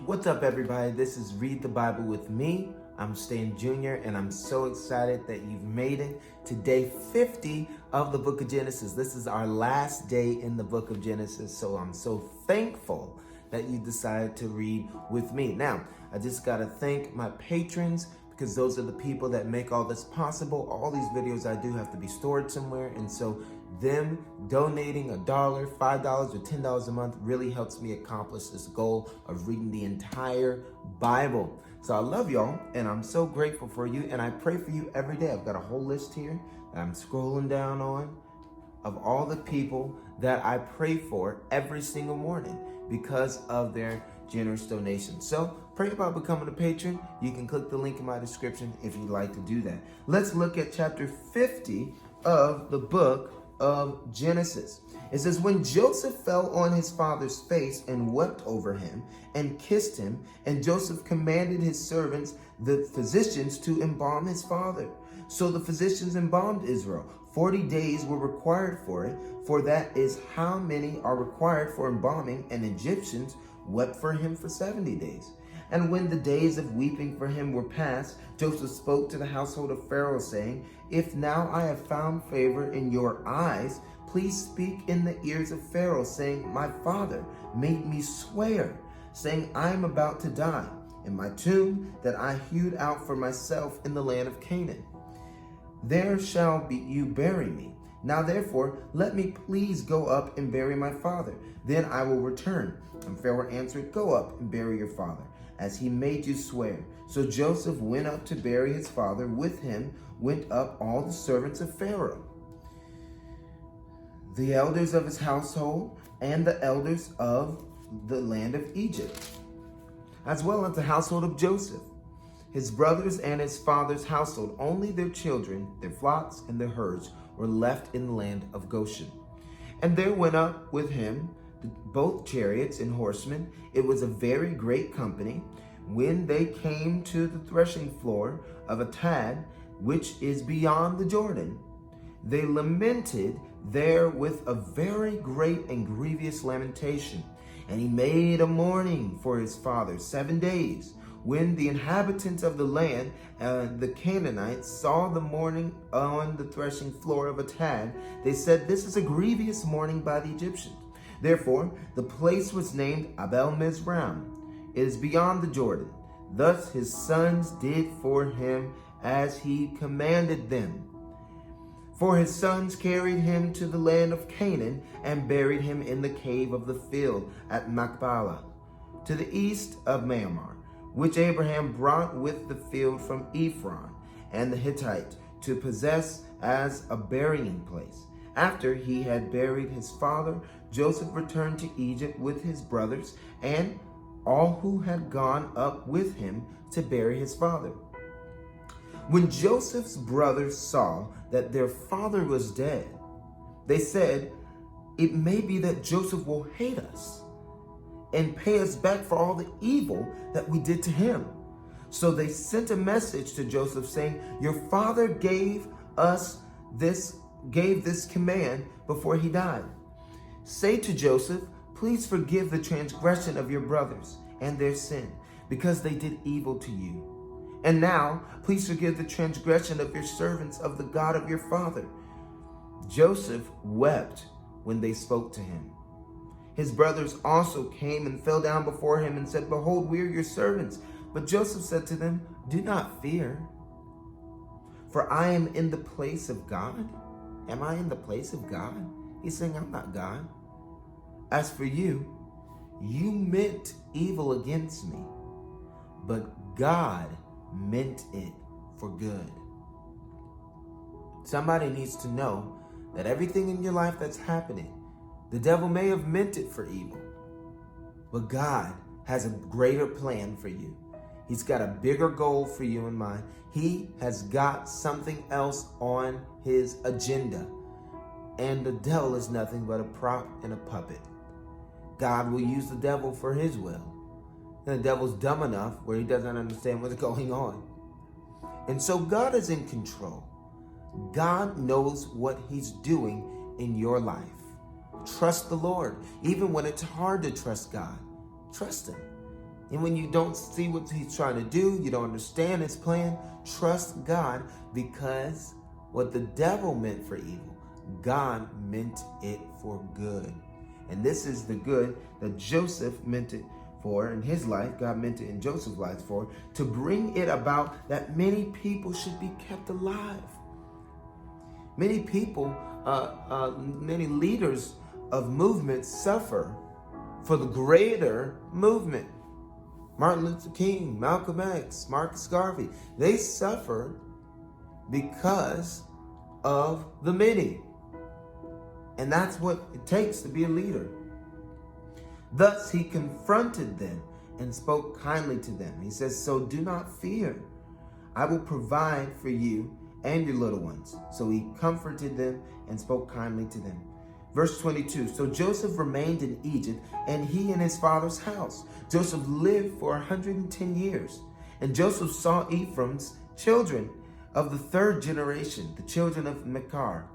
What's up, everybody? This is Read the Bible with me. I'm Stan Jr., and I'm so excited that you've made it to day 50 of the book of Genesis. This is our last day in the book of Genesis, so I'm so thankful that you decided to read with me. Now, I just got to thank my patrons, because those are the people that make all this possible. All these videos I do have to be stored somewhere, and so them donating $1, $5, or $10 a month really helps me accomplish this goal of reading the entire Bible. So I love y'all, and I'm so grateful for you, and I pray for you every day. I've got a whole list here that I'm scrolling down on of all the people that I pray for every single morning because of their generous donations. So pray about becoming a patron. You can click the link in my description if you'd like to do that. Let's look at chapter 50 of the book of Genesis. It says, when Joseph fell on his father's face and wept over him and kissed him, and Joseph commanded his servants, the physicians, to embalm his father. So the physicians embalmed Israel. 40 days were required for it, for that is how many are required for embalming, and Egyptians wept for him for 70 days. And when the days of weeping for him were past, Joseph spoke to the household of Pharaoh, saying, if now I have found favor in your eyes, please speak in the ears of Pharaoh, saying, my father made me swear, saying, I am about to die, in my tomb that I hewed out for myself in the land of Canaan. There shall be you bury me. Now therefore, let me please go up and bury my father. Then I will return. And Pharaoh answered, go up and bury your father, as he made you swear. So Joseph went up to bury his father. With him went up all the servants of Pharaoh, the elders of his household, and the elders of the land of Egypt, as well as the household of Joseph, his brothers and his father's household. Only their children, their flocks, and their herds were left in the land of Goshen. And there went up with him both chariots and horsemen. It was a very great company. When they came to the threshing floor of Atad, which is beyond the Jordan, they lamented there with a very great and grievous lamentation. And he made a mourning for his father 7 days. When the inhabitants of the land, the Canaanites, saw the mourning on the threshing floor of Atad, they said, this is a grievous mourning by the Egyptians. Therefore, the place was named Abel Mizraim. It is beyond the Jordan. Thus his sons did for him as he commanded them. For his sons carried him to the land of Canaan and buried him in the cave of the field at Machpelah, to the east of Mamre, which Abraham brought with the field from Ephron and the Hittite to possess as a burying place. After he had buried his father, Joseph returned to Egypt with his brothers and all who had gone up with him to bury his father. When Joseph's brothers saw that their father was dead, they said, it may be that Joseph will hate us and pay us back for all the evil that we did to him. So they sent a message to Joseph saying, your father gave this command before he died. Say to Joseph, please forgive the transgression of your brothers and their sin, because they did evil to you. And now, please forgive the transgression of your servants of the God of your father. Joseph wept when they spoke to him. His brothers also came and fell down before him and said, behold, we are your servants. But Joseph said to them, do not fear, for I am in the place of God. Am I in the place of God? He's saying, I'm not God. As for you, you meant evil against me, but God meant it for good. Somebody needs to know that everything in your life that's happening, the devil may have meant it for evil, but God has a greater plan for you. He's got a bigger goal for you in mind. He has got something else on his agenda. And the devil is nothing but a prop and a puppet. God will use the devil for his will. And the devil's dumb enough where he doesn't understand what's going on. And so God is in control. God knows what he's doing in your life. Trust the Lord. Even when it's hard to trust God, trust him. And when you don't see what he's trying to do, you don't understand his plan, trust God, because what the devil meant for evil, God meant it for good. And this is the good that Joseph meant it for in his life. God meant it in Joseph's life for, to bring it about that many people should be kept alive. Many people, many leaders of movements suffer for the greater movement. Martin Luther King, Malcolm X, Marcus Garvey, they suffered because of the many. And that's what it takes to be a leader. Thus he confronted them and spoke kindly to them. He says, so do not fear. I will provide for you and your little ones. So he comforted them and spoke kindly to them. Verse 22, so Joseph remained in Egypt, and he in his father's house. Joseph lived for 110 years. And Joseph saw Ephraim's children of the third generation, the children of Machir,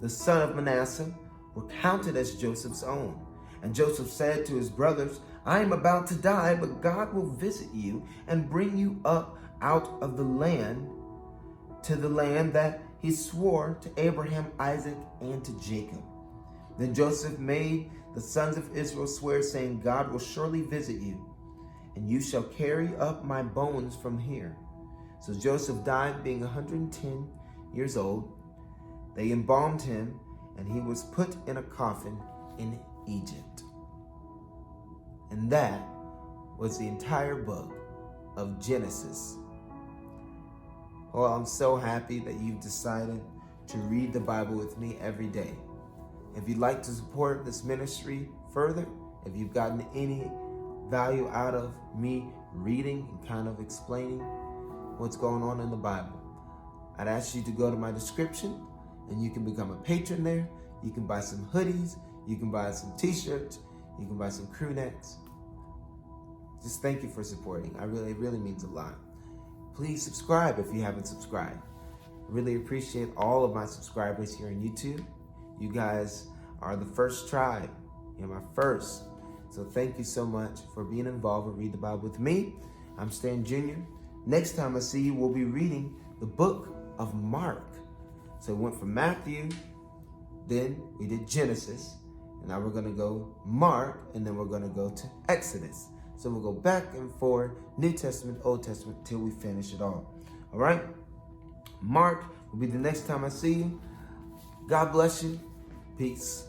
the son of Manasseh, were counted as Joseph's own. And Joseph said to his brothers, I am about to die, but God will visit you and bring you up out of the land to the land that he swore to Abraham, Isaac, and to Jacob. Then Joseph made the sons of Israel swear, saying, God will surely visit you, and you shall carry up my bones from here. So Joseph died, being 110 years old. They embalmed him, and he was put in a coffin in Egypt. And that was the entire book of Genesis. Well, I'm so happy that you've decided to read the Bible with me every day. If you'd like to support this ministry further, if you've gotten any value out of me reading and kind of explaining what's going on in the Bible, I'd ask you to go to my description and you can become a patron there. You can buy some hoodies, you can buy some t-shirts, you can buy some crew necks. Just thank you for supporting. It really means a lot. Please subscribe if you haven't subscribed. I really appreciate all of my subscribers here on YouTube. You guys are the first tribe. You're my first. So thank you so much for being involved with Read the Bible with me. I'm Stan Jr. Next time I see you, we'll be reading the book of Mark. So we went from Matthew, then we did Genesis, and now we're going to go Mark, and then we're going to go to Exodus. So we'll go back and forth, New Testament, Old Testament, till we finish it all. All right? Mark will be the next time I see you. God bless you. Peace.